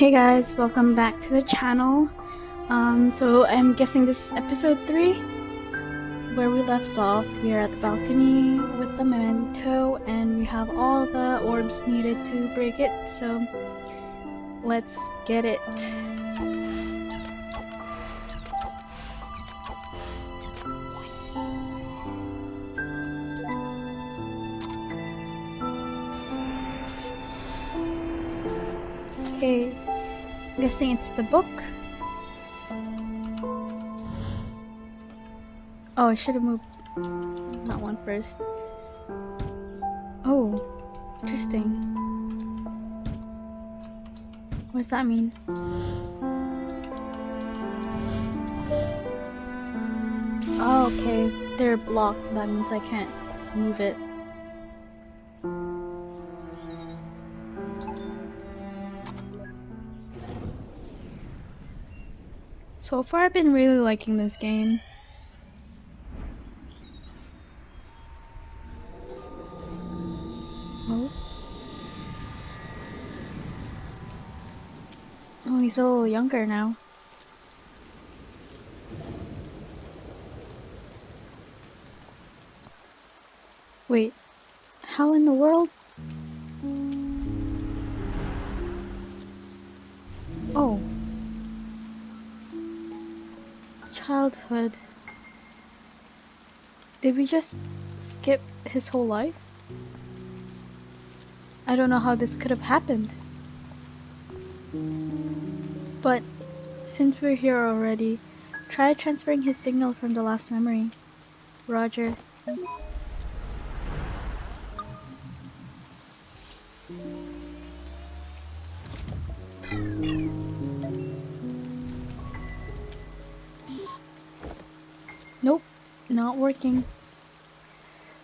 Hey guys, welcome back to the channel. So I'm guessing this is episode 3, where we left off. We are at the balcony with the memento, and we have all the orbs needed to break it, so let's get it. Okay, guessing it's the book. Oh, I should have moved that one first. Oh, interesting. What does that mean? Oh, okay. They're blocked. That means I can't move it. So far, I've been really liking this game. Oh. Oh, he's a little younger now. Wait, how in the world? Oh. Childhood. Did we just skip his whole life? I don't know how this could have happened. But since we're here already, try transferring his signal from the last memory. Roger. Nope, not working.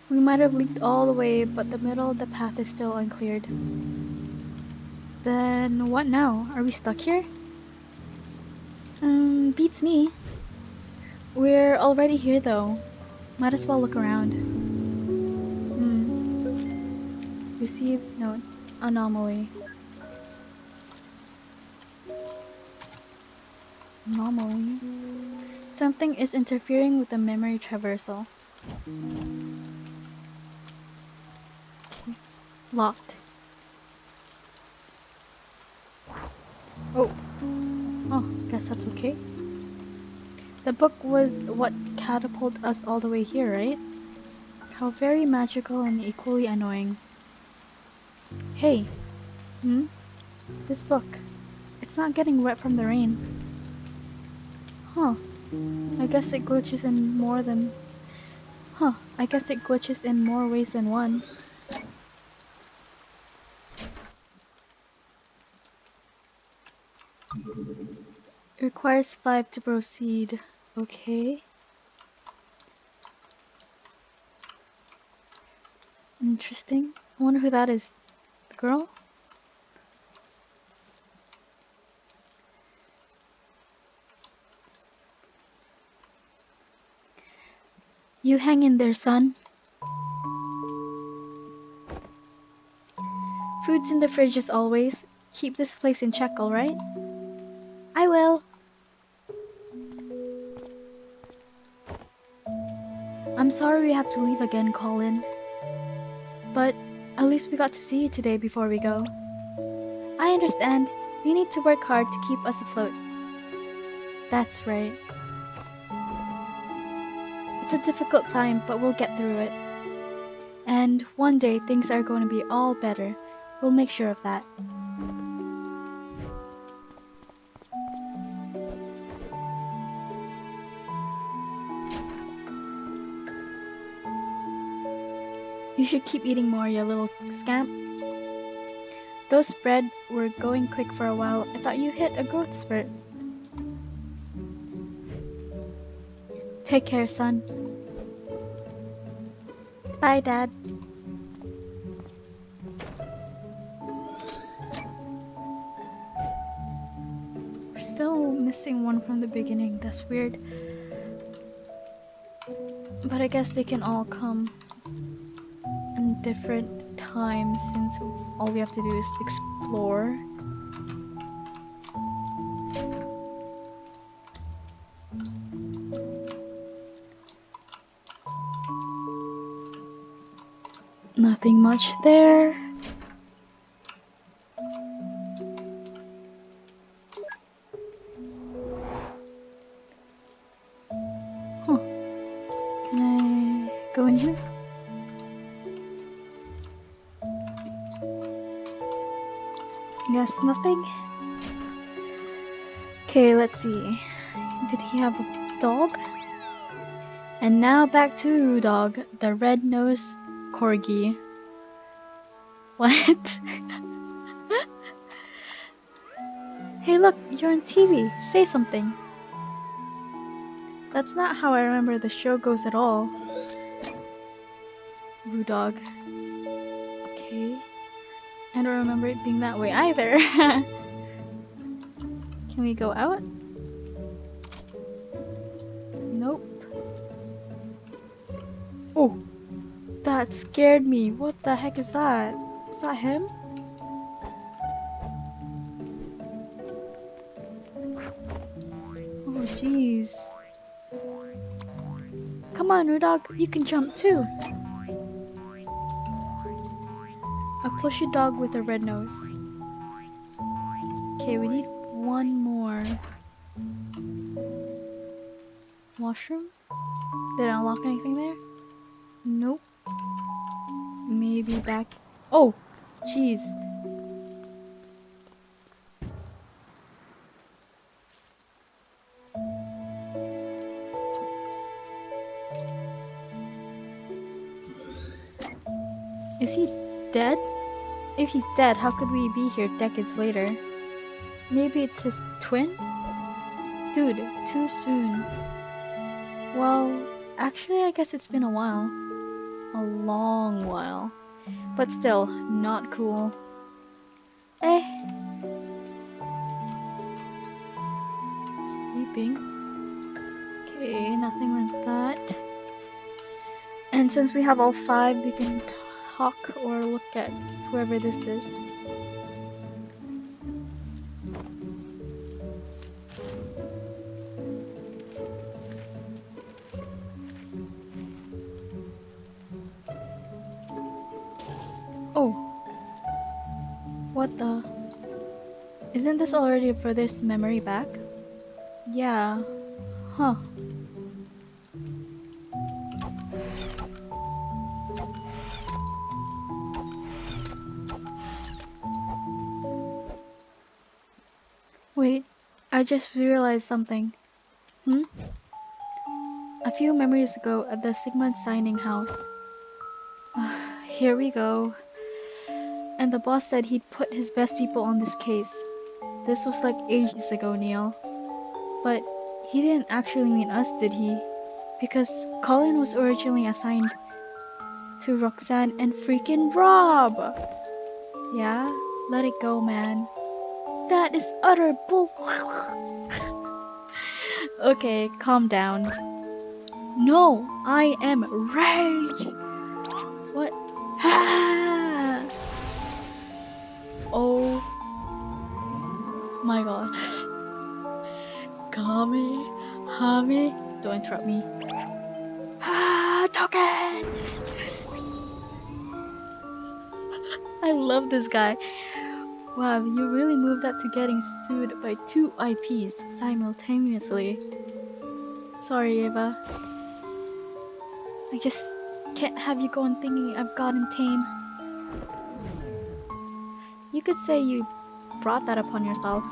We might have leaked all the way, but the middle of the path is still uncleared. Then what now? Are we stuck here? Beats me. We're already here though. Might as well look around. Receive note. Anomaly. Anomaly? Something is interfering with the memory traversal. Locked. Oh. Oh, guess that's okay. The book was what catapulted us all the way here, right? How very magical and equally annoying. Hey. This book. It's not getting wet from the rain. Huh. I guess it glitches in more than... Huh. I guess it glitches in more ways than one. It requires 5 to proceed. Okay. Interesting. I wonder who that is. The girl? You hang in there, son. Food's in the fridge as always. Keep this place in check, alright? I will. I'm sorry we have to leave again, Colin. But at least we got to see you today before we go. I understand. You need to work hard to keep us afloat. That's right. It's a difficult time, but we'll get through it. And one day things are going to be all better. We'll make sure of that. You should keep eating more, you little scamp. Those spread were going quick for a while. I thought you hit a growth spurt. Take care, son. Bye, Dad. We're still missing one from the beginning. That's weird. But I guess they can all come in different times since all we have to do is explore. Nothing much there. Huh. Can I go in here? Guess nothing. Okay, let's see. Did he have a dog? And now back to Dog, the red-nosed corgi. What? Hey look, you're on TV. Say something. That's not how I remember the show goes at all. Roo Dog. Okay. I don't remember it being that way either. Can we go out? Nope. Oh, that scared me. What the heck is that? Is that him? Oh, jeez. Come on, Rudog, you can jump too. A plushy dog with a red nose. Okay, we need one more. Washroom? Did I unlock anything there? Nope. Maybe back. Oh, jeez. Is he dead? If he's dead, how could we be here decades later? Maybe it's his twin? Dude, too soon. Well, actually, I guess it's been a while. A long while. But still, not cool. Eh. Sleeping. Okay, nothing like that. And since we have all five, we can talk or look at whoever this is. Oh. What the? Isn't this already a furthest memory back? Yeah. Huh. Wait, I just realized something. Hmm? A few memories ago at the Sigmund signing house. Here we go. And the boss said he'd put his best people on this case. This was like ages ago, Neil. But he didn't actually mean us, did he? Because Colin was originally assigned to Roxanne and freaking Rob! Yeah? Let it go, man. That is utter bull. Okay, calm down. No, I am rage! What? Ah! Oh my god. Kami, Hami, don't interrupt me. Ah, token! I love this guy. Wow, you really moved up to getting sued by two IPs simultaneously. Sorry, Eva. I just can't have you go on thinking I've gotten tame. You could say you brought that upon yourself.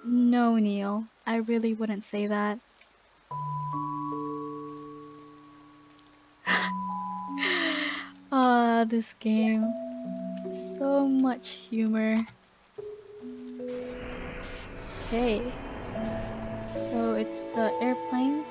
No, Neil. I really wouldn't say that. Ah, this game. So much humor. Okay. So it's the airplanes.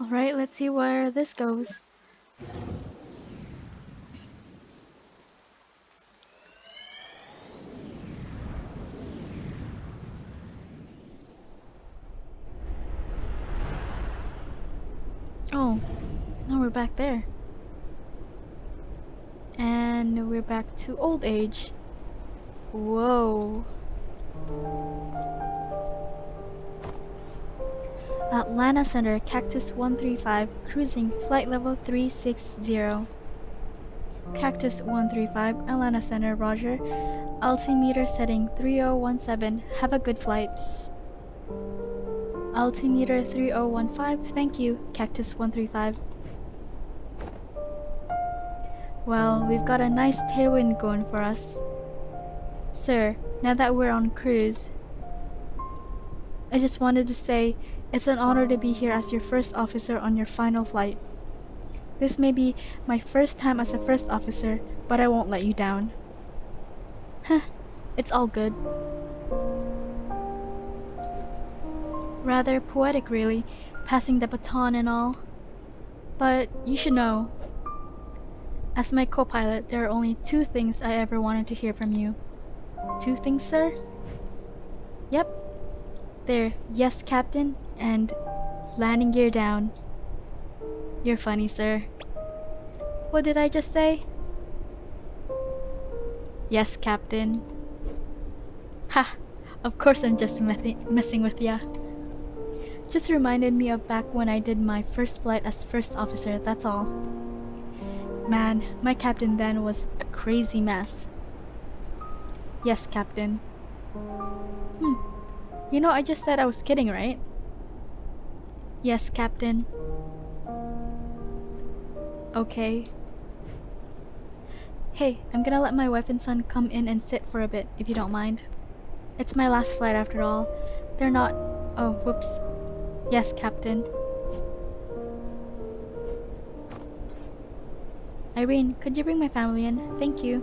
Alright, let's see where this goes. Oh, now we're back there. And we're back to old age. Whoa. Atlanta Center, Cactus 135, cruising, flight level 360. Cactus 135, Atlanta Center, roger. Altimeter setting 3017, have a good flight. Altimeter 3015, thank you, Cactus 135. Well, we've got a nice tailwind going for us. Sir, now that we're on cruise, I just wanted to say it's an honor to be here as your first officer on your final flight. This may be my first time as a first officer, but I won't let you down. Heh, it's all good. Rather poetic, really, passing the baton and all. But you should know, as my co-pilot, there are only 2 things I ever wanted to hear from you. 2 things, sir? Yep. They're yes, Captain, and landing gear down. You're funny, sir. What did I just say? Yes, Captain. Ha! Of course I'm just messing with ya. Just reminded me of back when I did my first flight as first officer, that's all. Man, my captain then was a crazy mess. Yes, Captain. You know, I just said I was kidding, right? Yes, Captain. Okay. Hey, I'm gonna let my wife and son come in and sit for a bit, if you don't mind. It's my last flight after all. They're not... Oh, whoops. Yes, Captain. Irene, could you bring my family in? Thank you.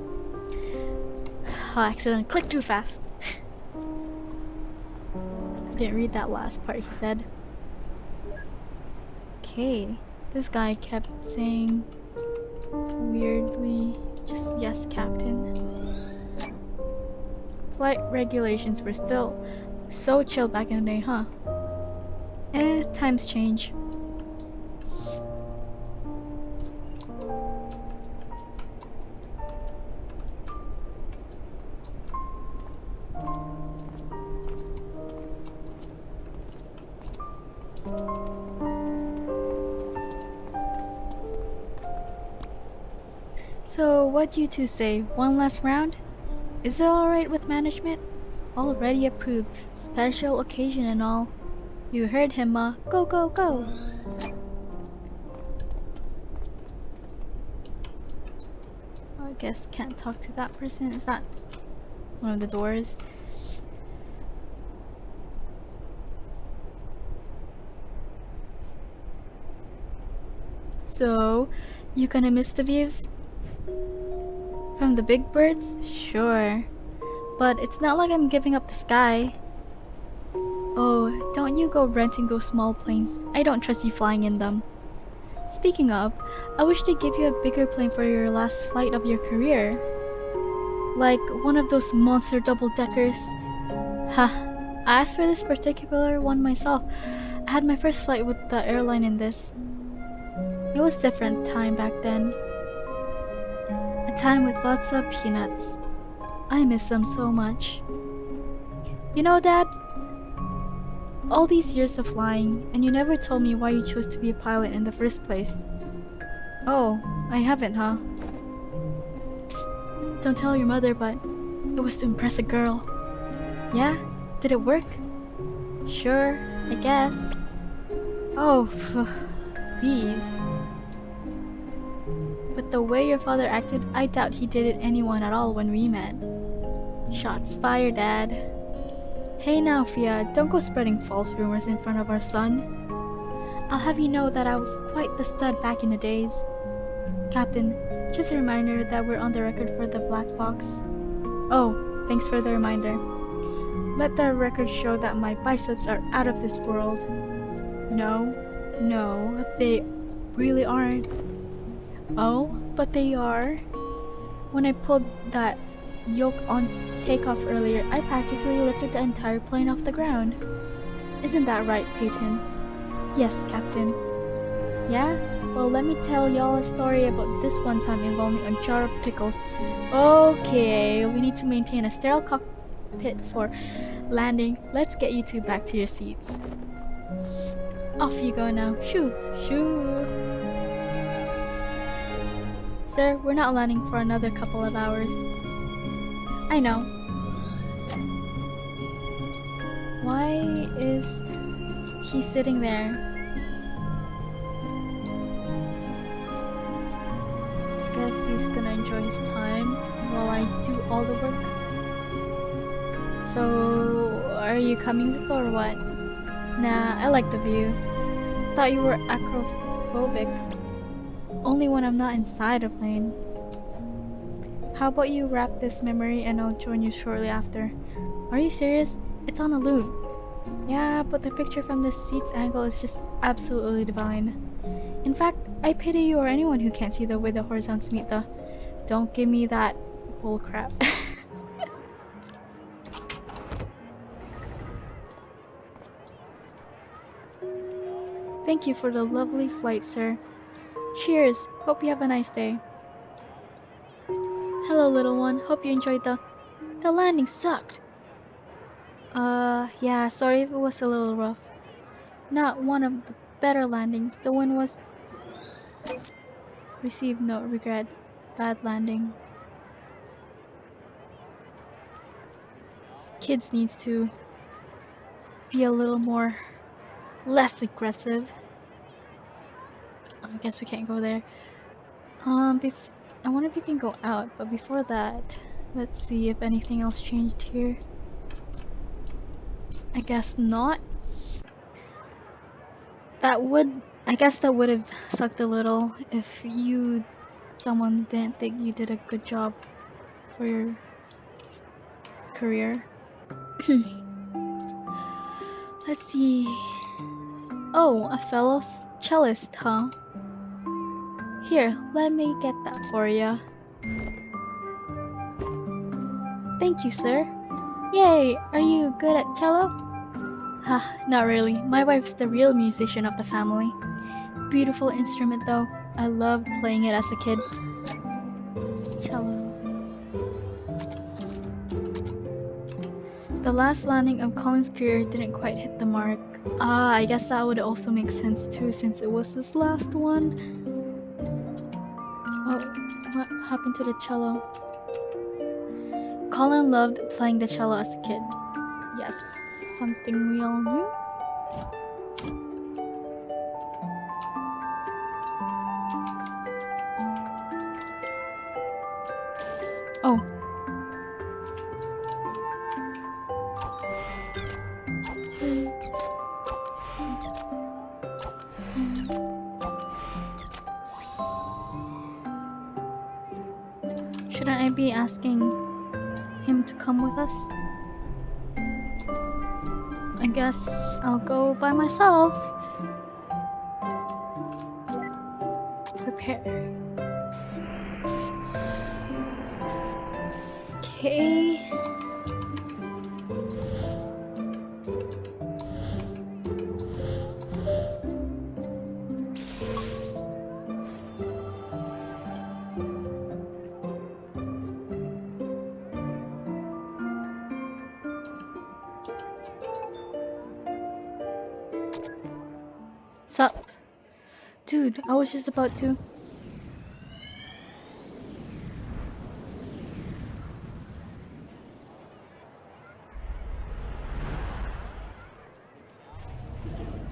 Oh, accident. Click too fast. Didn't read that last part he said. Okay. This guy kept saying weirdly, just yes, Captain. Flight regulations were still so chill back in the day, huh? Times change. So, what do you two say? One last round? Is it alright with management? Already approved. Special occasion and all. You heard him, Ma. Go, go, go! I guess can't talk to that person. Is that one of the doors? So, you gonna miss the views? From the big birds? Sure. But it's not like I'm giving up the sky. Oh, don't you go renting those small planes. I don't trust you flying in them. Speaking of, I wish to give you a bigger plane for your last flight of your career. Like one of those monster double-deckers. Ha, I asked for this particular one myself. I had my first flight with the airline in this. It was different time back then. A time with lots of peanuts. I miss them so much. You know, Dad, all these years of flying, and you never told me why you chose to be a pilot in the first place. Oh, I haven't, huh? Psst, don't tell your mother, but it was to impress a girl. Yeah? Did it work? Sure, I guess. Oh, please. With the way your father acted, I doubt he did it anyone at all when we met. Shots fired, Dad. Hey now, Fia, don't go spreading false rumors in front of our son. I'll have you know that I was quite the stud back in the days. Captain, just a reminder that we're on the record for the black box. Oh, thanks for the reminder. Let the record show that my biceps are out of this world. No, they really aren't. Oh, but they are. When I pulled that yoke on takeoff earlier, I practically lifted the entire plane off the ground. Isn't that right, Peyton? Yes, Captain. Yeah? Well, let me tell y'all a story about this one time involving a jar of pickles. Okay, we need to maintain a sterile cockpit for landing. Let's get you two back to your seats. Off you go now. Shoo! Shoo! Sir, we're not landing for another couple of hours. I know. Why is he sitting there? Guess he's gonna enjoy his time while I do all the work. So, are you coming with or what? Nah, I like the view. Thought you were acrophobic. Only when I'm not inside a plane. How about you wrap this memory and I'll join you shortly after. Are you serious? It's on a loop. Yeah, but the picture from the seat's angle is just absolutely divine. In fact, I pity you or anyone who can't see the way the horizons meet the... Don't give me that bullcrap. Thank you for the lovely flight, sir. Cheers. Hope you have a nice day. Hello, little one. Hope you enjoyed the... The landing sucked. Yeah, sorry if it was a little rough. Not one of the better landings. The wind was... Received no regret. Bad landing. Kids needs to be a little more... less aggressive. I guess we can't go there. I wonder if you can go out, but before that, let's see if anything else changed here. I guess not. I guess that would have sucked a little if someone didn't think you did a good job for your career. Let's see. Oh, a fellow cellist, huh? Here, let me get that for you. Thank you, sir. Yay! Are you good at cello? Ha, not really. My wife's the real musician of the family. Beautiful instrument though. I loved playing it as a kid. Cello. The last landing of Colin's career didn't quite hit the mark. Ah, I guess that would also make sense too since it was his last one. Oh, what happened to the cello? Colin loved playing the cello as a kid. Yes, something we all knew. Oh. Shouldn't I be asking him to come with us? I guess I'll go by myself. Prepare. Okay. Sup? Dude, I was just about to...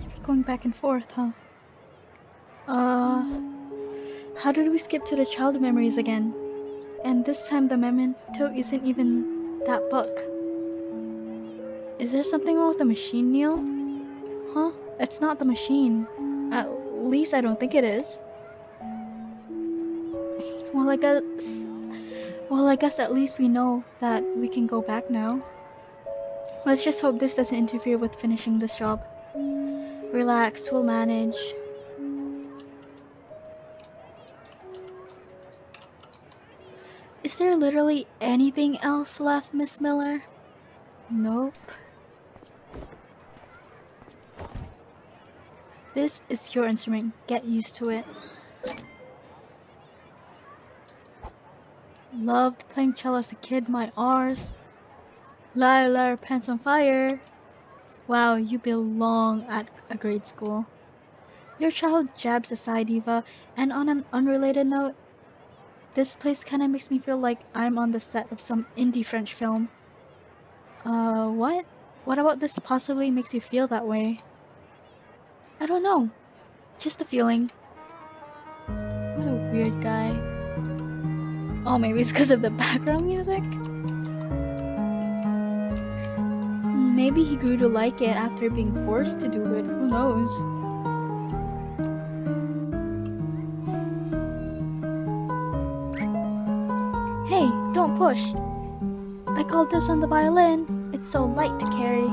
Just going back and forth, huh? How did we skip to the child memories again? And this time the memento isn't even that book. Is there something wrong with the machine, Neil? Huh? It's not the machine. At least I don't think it is. Well, I guess at least we know that we can go back now. Let's just hope this doesn't interfere with finishing this job. Relax, we'll manage. Is there literally anything else left, Miss Miller? Nope. This is your instrument. Get used to it. Loved playing cello as a kid, my R's. Liar, liar, pants on fire. Wow, you belong at a grade school. Your childhood jabs aside, Eva, and on an unrelated note, this place kinda makes me feel like I'm on the set of some indie French film. What? What about this possibly makes you feel that way? I don't know. Just a feeling. What a weird guy. Oh, maybe it's because of the background music? Maybe he grew to like it after being forced to do it. Who knows? Hey, don't push. I called dibs on the violin. It's so light to carry.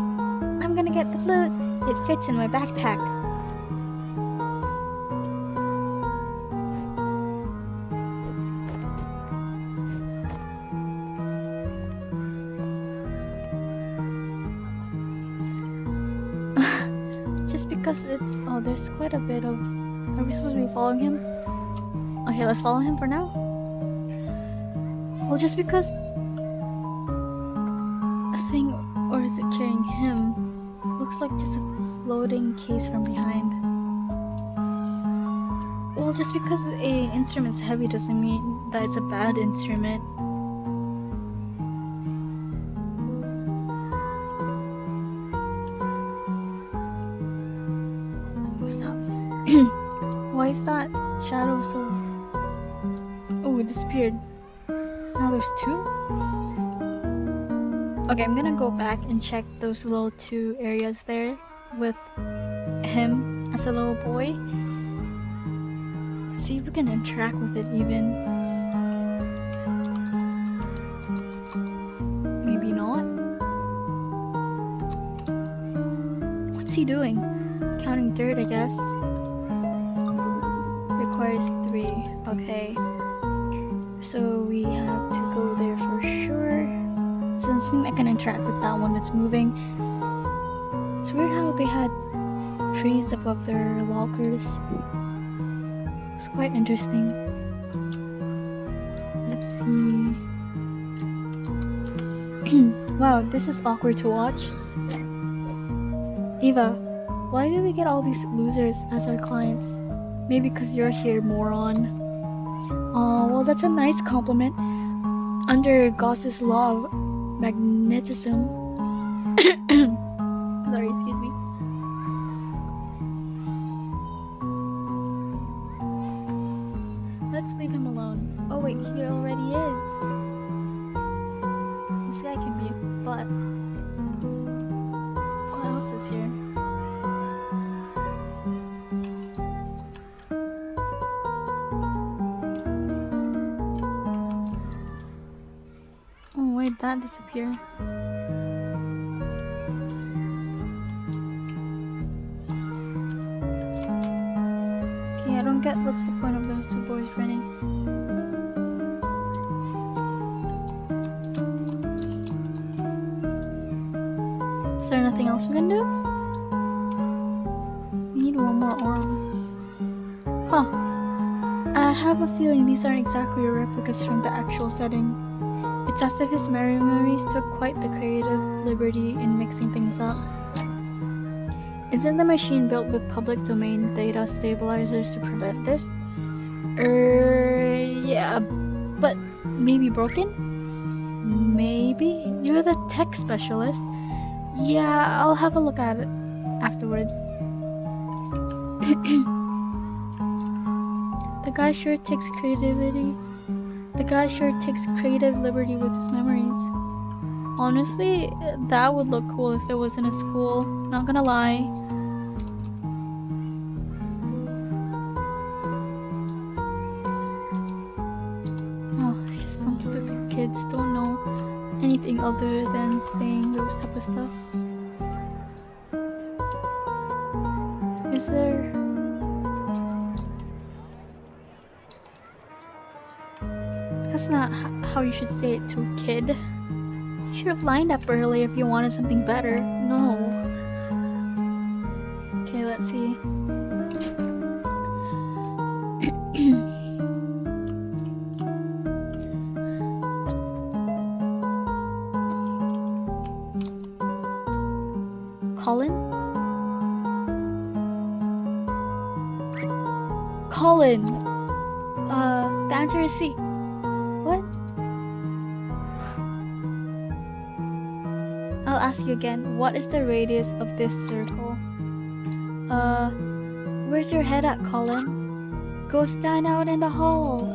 I'm gonna get the flute. It fits in my backpack. Just because it's... Oh, there's quite a bit of... Are we supposed to be following him? Okay, let's follow him for now. Well, just because... A thing, or is it carrying him? Looks like just a floating case from behind. Well, just because a instrument's heavy doesn't mean that it's a bad instrument. What's that? Why is that shadow so... Oh, it disappeared. Now there's two? Okay, I'm gonna go back and check those little two areas there with him as a little boy. See if we can interact with it even. Maybe not. What's he doing? Counting dirt, I guess. Requires 3. Okay. So we have to go there for sure. Doesn't seem I can interact with that one that's moving. It's weird how they had trees above their lockers. It's quite interesting. Let's see. Wow, this is awkward to watch. Eva, why do we get all these losers as our clients? Maybe because you're here, moron. Oh, well, that's a nice compliment. Under Gauss's law of magnetism. Sorry, excuse me. Let's leave him alone. Oh wait, he already is. This guy can be a butt. What else is here? Oh, wait, that disappear? Okay, I don't get what's the point of those two boys running. Is there nothing else we can do? We need one more arm. Huh. I have a feeling these aren't exactly replicas from the actual setting. It's as if his memories took quite the creative liberty in mixing things up. Isn't the machine built with public domain data stabilizers to prevent this? Yeah, but maybe broken? Maybe? You're the tech specialist. Yeah, I'll have a look at it afterwards. The guy sure takes creative liberty with his memories. Honestly, that would look cool if it was in a school. Not gonna lie. Oh, it's just some stupid kids don't know anything other than saying those type of stuff. Is there... That's not how you should say it to a kid. You should have lined up earlier if you wanted something better. No. Okay, let's see. Colin? Colin! The answer is C. What? I'll ask you again. What is the radius of this circle? Where's your head at, Colin? Go stand out in the hall.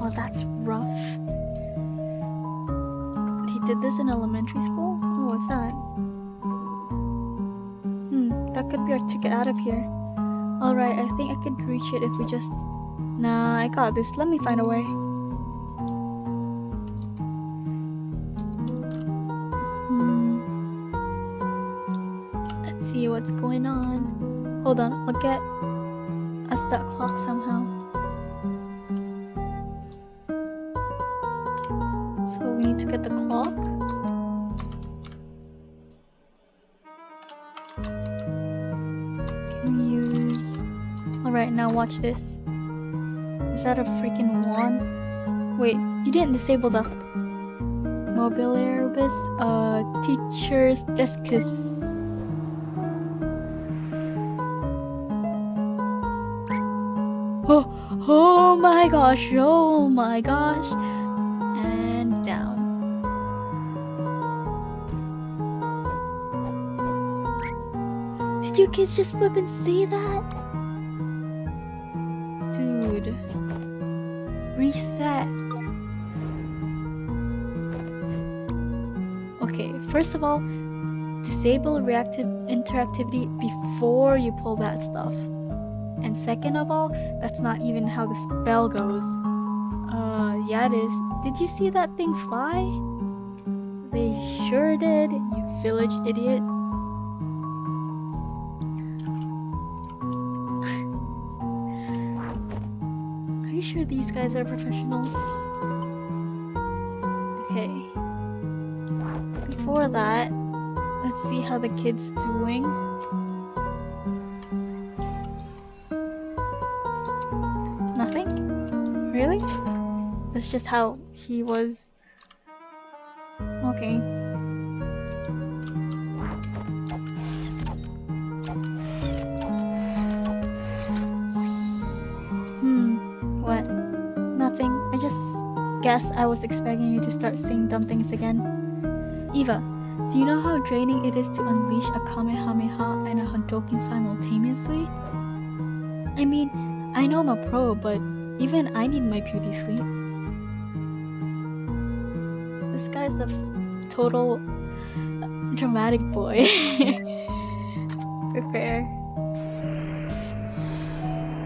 Oh, that's rough. He did this in elementary school? Oh, what's that? That could be our ticket out of here. Alright, I think I could reach it if we just... Nah, I got this. Let me find a way. Let's see what's going on. Hold on, I'll get us that clock somehow. So we need to get the clock. Can we use... Alright, now watch this. Is that a freaking wand? Wait, you didn't disable the mobiliarbus, teacher's deskus. Oh my gosh, oh my gosh. And down. Did you kids just flip and see that? Dude. Reset. Okay, first of all, disable reactive interactivity before you pull that stuff. And second of all, that's not even how the spell goes. Yeah it is. Did you see that thing fly? They sure did, you village idiot. Are you sure these guys are professionals? Okay. Before that, let's see how the kid's doing. Nothing? Really? That's just how he was. Okay. What? Nothing. I just guess I was expecting you to start saying dumb things again. Eva, do you know how draining it is to unleash a Kamehameha and a Hadouken simultaneously? I mean, I know I'm a pro, but even I need my beauty sleep. This guy's a total dramatic boy. Prepare.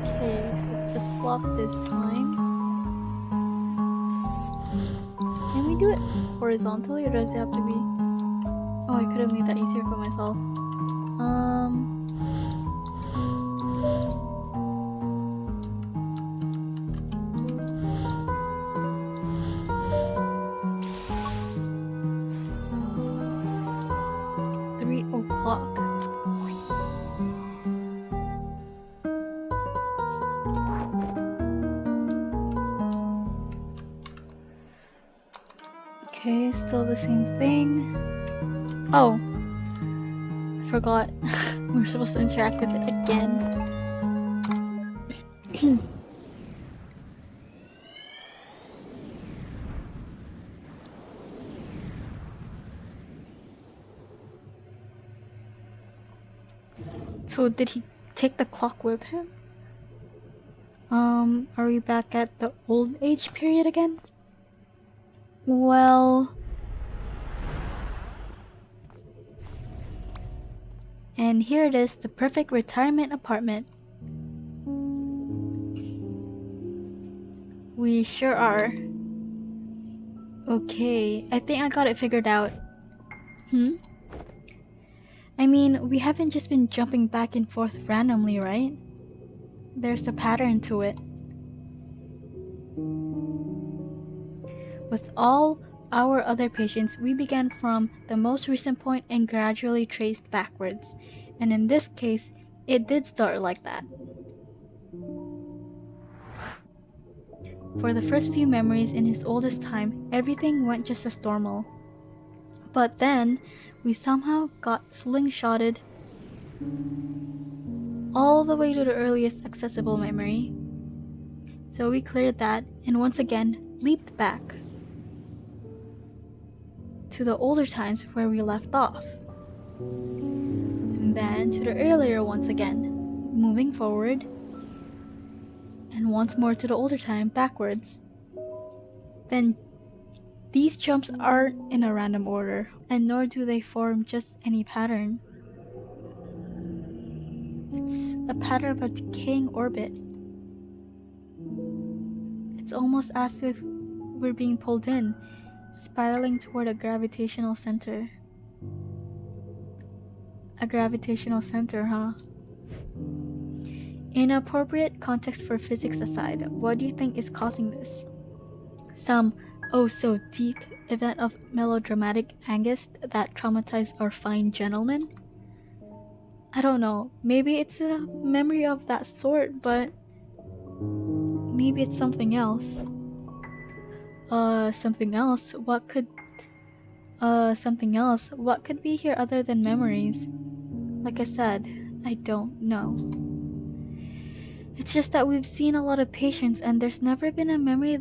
Okay, so it's the flop this time. Can we do it horizontally, or does it have to be... Oh, I could have made that easier for myself. 3 o'clock. Okay, still the same thing. Oh, I forgot. We were supposed to interact with it again. So did he take the clock with him? Are we back at the old age period again? Well... And here it is, the perfect retirement apartment. We sure are. Okay, I think I got it figured out. I mean, we haven't just been jumping back and forth randomly, right? There's a pattern to it. With all our other patients, we began from the most recent point and gradually traced backwards. And in this case, it did start like that. For the first few memories in his oldest time, everything went just as normal. But then, we somehow got slingshotted all the way to the earliest accessible memory. So we cleared that and once again leaped back to the older times where we left off. And then to the earlier once again, moving forward, and once more to the older time backwards. Then these jumps aren't in a random order, and nor do they form just any pattern. It's a pattern of a decaying orbit. It's almost as if we're being pulled in, spiraling toward a gravitational center. A gravitational center, huh? Inappropriate context for physics aside, what do you think is causing this? Some oh so deep event of melodramatic angst that traumatized our fine gentleman? I don't know. Maybe it's a memory of that sort, but maybe it's something else. Something else? Something else? What could be here other than memories? Like I said, I don't know. It's just that we've seen a lot of patients and there's never been a memory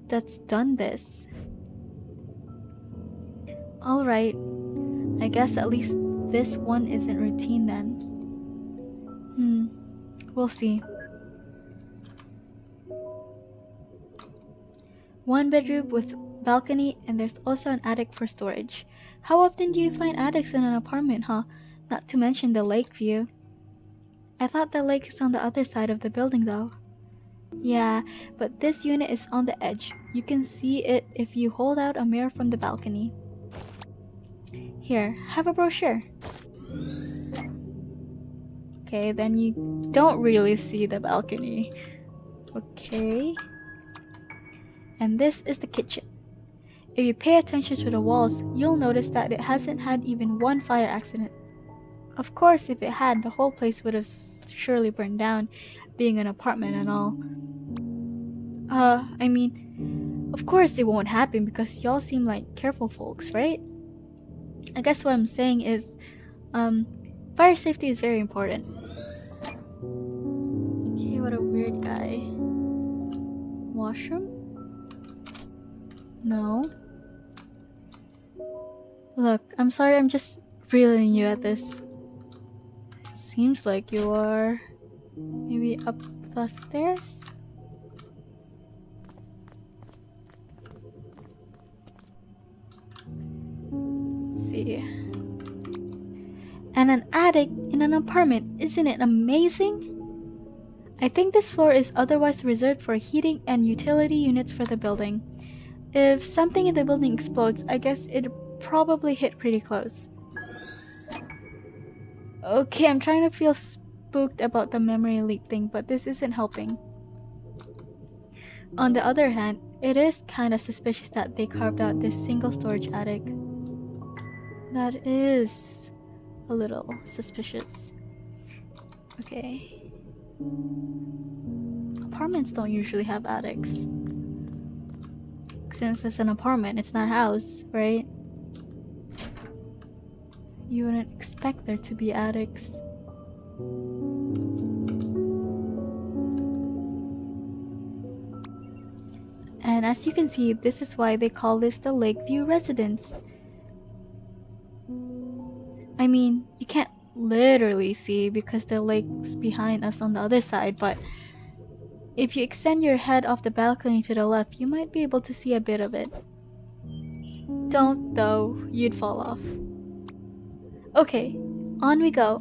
that's done this. Alright, I guess at least this one isn't routine then. We'll see. One bedroom with balcony and there's also an attic for storage. How often do you find attics in an apartment, huh? Not to mention the lake view. I thought the lake is on the other side of the building though. Yeah, but this unit is on the edge. You can see it if you hold out a mirror from the balcony. Here, have a brochure. Okay, then you don't really see the balcony. Okay. And this is the kitchen. If you pay attention to the walls, you'll notice that it hasn't had even one fire accident. Of course, if it had, the whole place would have surely burned down, being an apartment and all. I mean, of course it won't happen because y'all seem like careful folks, right? I guess what I'm saying is, fire safety is very important. Okay, what a weird guy. Washroom? No. Look, I'm sorry, I'm just reeling you at this. Seems like you are maybe up the stairs? Let's see. And an attic in an apartment, isn't it amazing? I think this floor is otherwise reserved for heating and utility units for the building. If something in the building explodes, I guess it'd probably hit pretty close. Okay, I'm trying to feel spooked about the memory leak thing, but this isn't helping. On the other hand, it is kinda suspicious that they carved out this single storage attic. That is a little suspicious. Okay. Apartments don't usually have attics. Since it's an apartment, it's not a house, right? You wouldn't expect there to be attics. And as you can see, this is why they call this the Lakeview Residence. I mean, you can't literally see because the lake's behind us on the other side, but if you extend your head off the balcony to the left, you might be able to see a bit of it. Don't though, you'd fall off. Okay, on we go.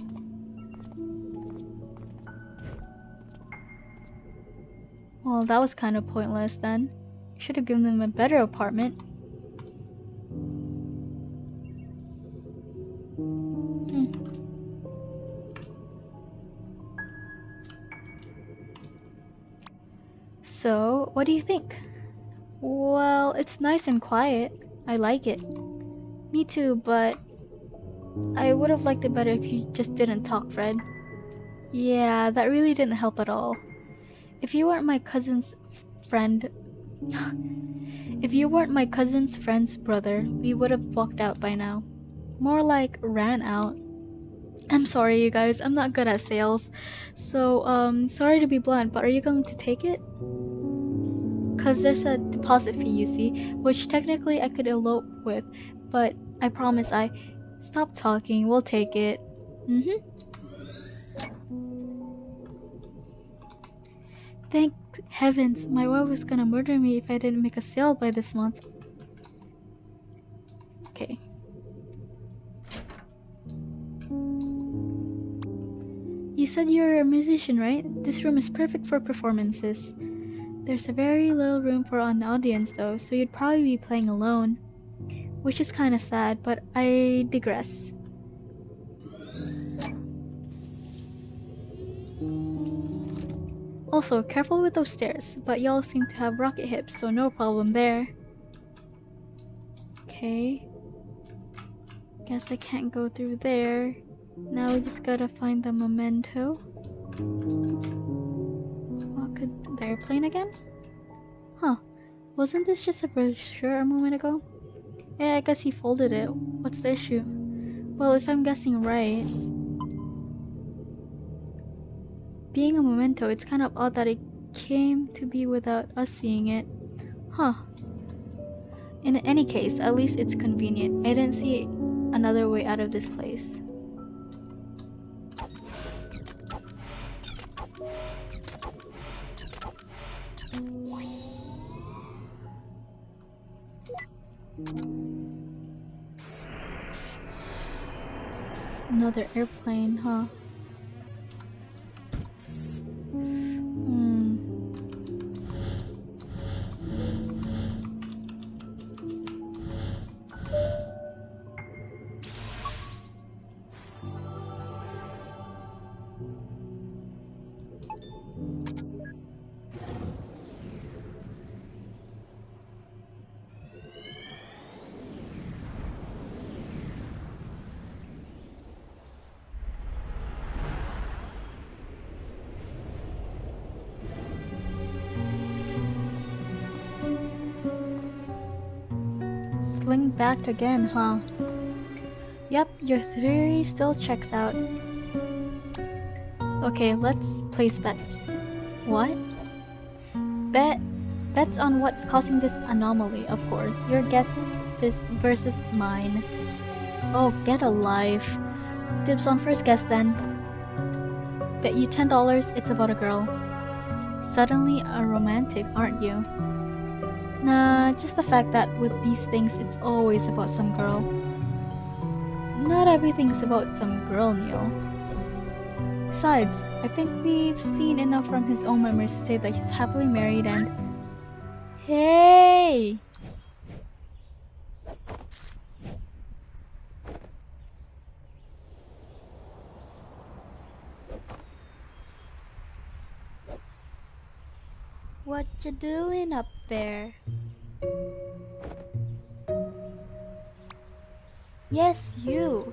Well, that was kind of pointless then. Should have given them a better apartment. So, what do you think? Well, it's nice and quiet. I like it. Me too, but I would have liked it better if you just didn't talk, Fred. Yeah, that really didn't help at all. If you weren't my cousin's friend, If you weren't my cousin's friend's brother, we would have walked out by now. More like ran out. I'm sorry, you guys. I'm not good at sales. So, sorry to be blunt, but are you going to take it? Cause there's a deposit fee, you see, which technically I could elope with, but I promise I... Stop talking, we'll take it. Thank heavens, my wife was gonna murder me if I didn't make a sale by this month. Okay. You said you're a musician, right? This room is perfect for performances. There's a very little room for an audience though, so you'd probably be playing alone. Which is kinda sad, but I digress. Also, careful with those stairs, but y'all seem to have rocket hips, so no problem there. Okay. Guess I can't go through there. Now we just gotta find the memento. What could... the airplane again? Huh. Wasn't this just a brochure a moment ago? Yeah, I guess he folded it. What's the issue? Well, if I'm guessing right... being a memento, it's kind of odd that it came to be without us seeing it. Huh. In any case, at least it's convenient. I didn't see another way out of this place. Another airplane, huh? Sling back again, huh? Yep, your theory still checks out. Okay, let's place bets. What? Bets on what's causing this anomaly, of course. Your guesses versus mine. Oh, get a life. Dibs on first guess then. Bet you $10 it's about a girl. Suddenly a romantic, aren't you? Nah, just the fact that with these things it's always about some girl. Not everything's about some girl, Neil. Besides, I think we've seen enough from his own memories to say that he's happily married and... Hey! What you doing up there? Yes, you.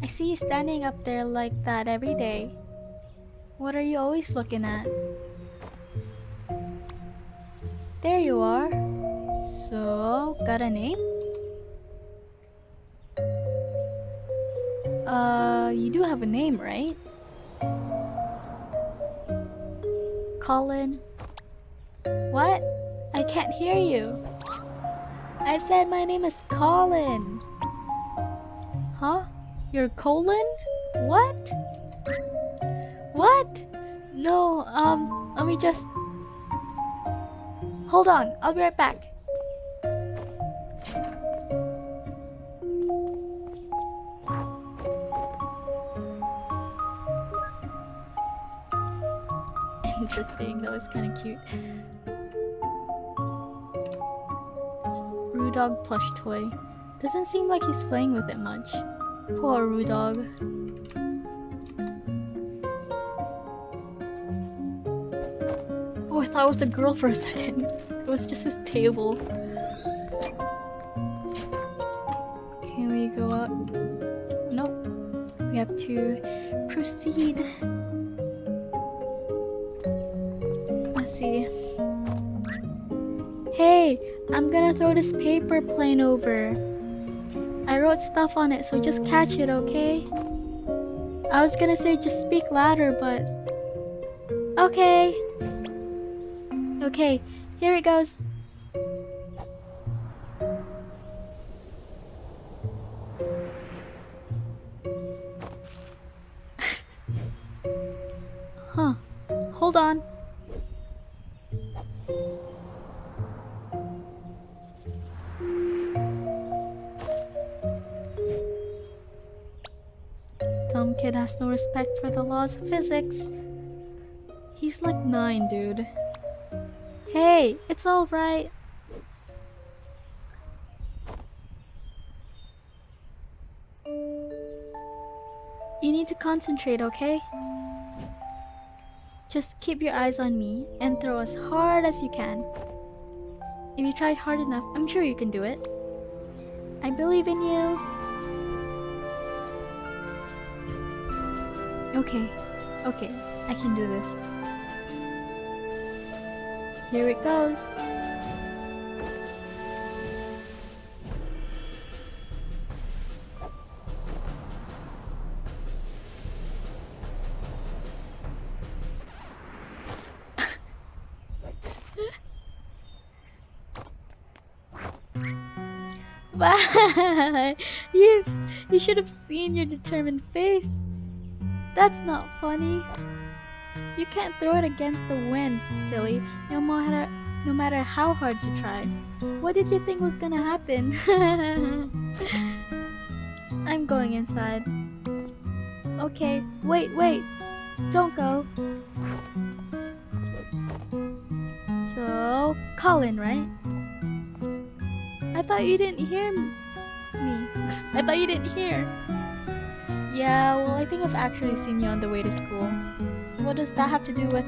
I see you standing up there like that every day. What are you always looking at? There you are. So, got a name? You do have a name, right? Colin. What? I can't hear you. I said my name is Colin. Huh? You're Colin? What? What? No, let me just... Hold on, I'll be right back. Interesting, that was kind of cute. Rudog plush toy. Doesn't seem like he's playing with it much. Poor Rudog. Oh, I thought it was a girl for a second. It was just his table. Can we go up? Nope. We have to proceed. Let's see. throw this paper plane over. I wrote stuff on it, so just catch it, okay? I was gonna say just speak louder, but... Okay. Okay, here it goes. Huh. Hold on. Dumb kid has no respect for the laws of physics. He's like 9, dude. Hey, it's alright. You need to concentrate, okay? Just keep your eyes on me and throw as hard as you can. If you try hard enough, I'm sure you can do it. I believe in you. Okay, okay, I can do this. Here it goes. Wow! You should have seen your determined face. That's not funny. You can't throw it against the wind, silly, no matter how hard you try. What did you think was gonna happen? I'm going inside. Okay, wait, don't go. So, Colin, right? I thought you didn't hear me. I thought you didn't hear. Yeah, well, I think I've actually seen you on the way to school. What does that have to do with...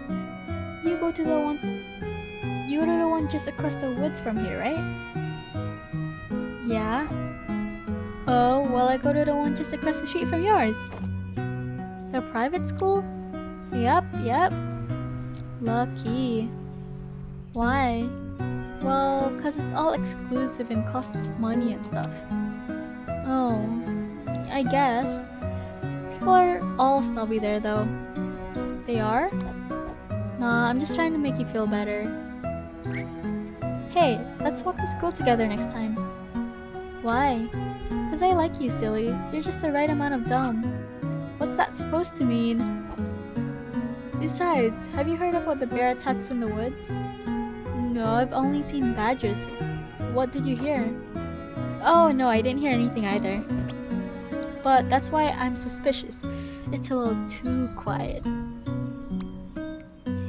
You go to the one just across the woods from here, right? Yeah. Oh, well, I go to the one just across the street from yours. The private school? Yep. Lucky. Why? Well, 'cause it's all exclusive and costs money and stuff. Oh, I guess. People are all snobby there, though. They are? Nah, I'm just trying to make you feel better. Hey, let's walk to school together next time. Why? 'Cause I like you, silly. You're just the right amount of dumb. What's that supposed to mean? Besides, have you heard about the bear attacks in the woods? No, I've only seen badgers. What did you hear? Oh, no, I didn't hear anything either. But that's why I'm suspicious. It's a little too quiet.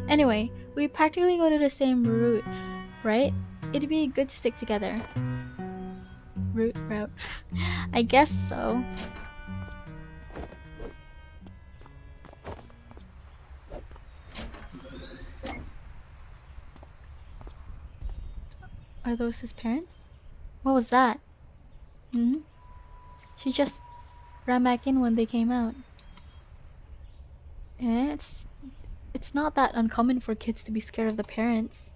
Anyway, we practically go to the same route, right? It'd be good to stick together. Route. I guess so. Are those his parents? What was that? She just ran back in when they came out. It's not that uncommon for kids to be scared of the parents.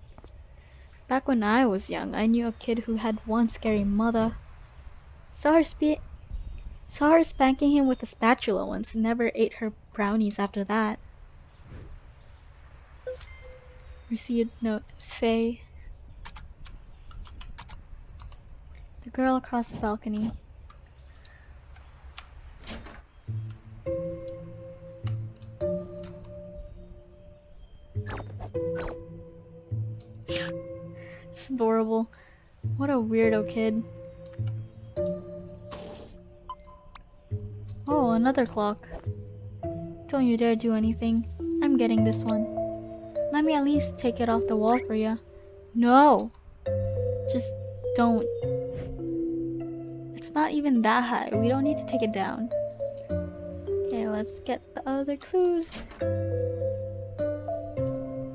Back when I was young, I knew a kid who had one scary mother. Saw her spanking him with a spatula once and never ate her brownies after that. Received note, Faye. The girl across the balcony. It's adorable. What a weirdo kid. Oh, another clock. Don't you dare do anything. I'm getting this one. Let me at least take it off the wall for you. No! Just don't. It's not even that high. We don't need to take it down. Okay, let's get the other clues.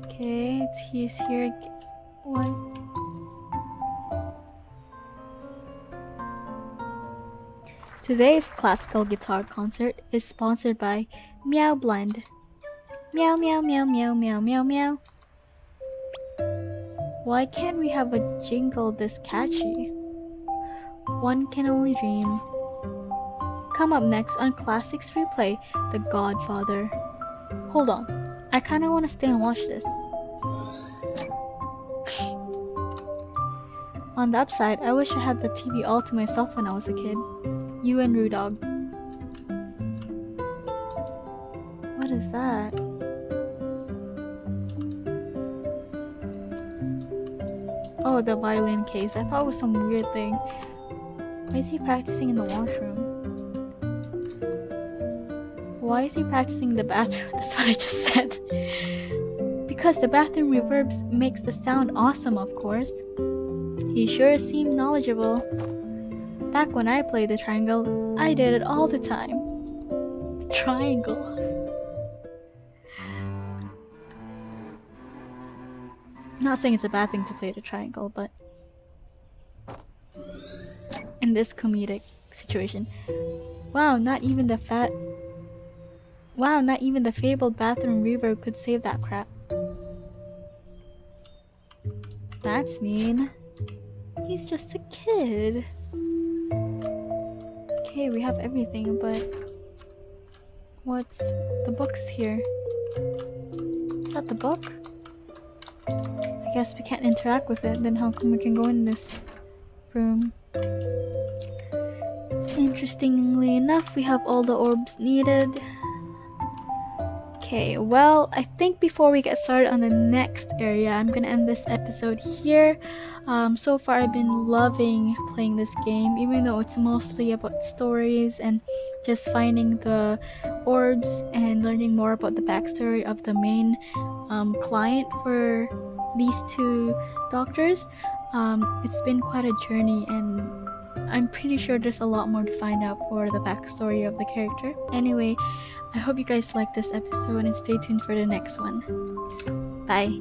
Okay, he's here again. What? Today's classical guitar concert is sponsored by Meow Blend. Meow meow meow meow meow meow meow. Why can't we have a jingle this catchy? One can only dream. Come up next on Classics Replay, The Godfather. Hold on, I kinda wanna stay and watch this. On the upside, I wish I had the TV all to myself when I was a kid. You and Rudog. What is that? Oh, the violin case. I thought it was some weird thing. Why is he practicing in the washroom? Why is he practicing in the bathroom? That's what I just said. Because the bathroom reverbs makes the sound awesome, of course. He sure seemed knowledgeable. Back when I played the triangle, I did it all the time. Triangle. Not saying it's a bad thing to play the triangle, but in this comedic situation. Wow, not even the fabled bathroom reverb could save that crap. That's mean. He's just a kid. Okay, we have everything, but what's the books here? Is that the book? I guess we can't interact with it, then how come we can go in this room? Interestingly enough, we have all the orbs needed. Okay, well, I think before we get started on the next area, I'm gonna end this episode here. So far I've been loving playing this game, even though it's mostly about stories and just finding the orbs and learning more about the backstory of the main client for these two doctors. It's been quite a journey, and I'm pretty sure there's a lot more to find out for the backstory of the character. Anyway, I hope you guys liked this episode and stay tuned for the next one. Bye.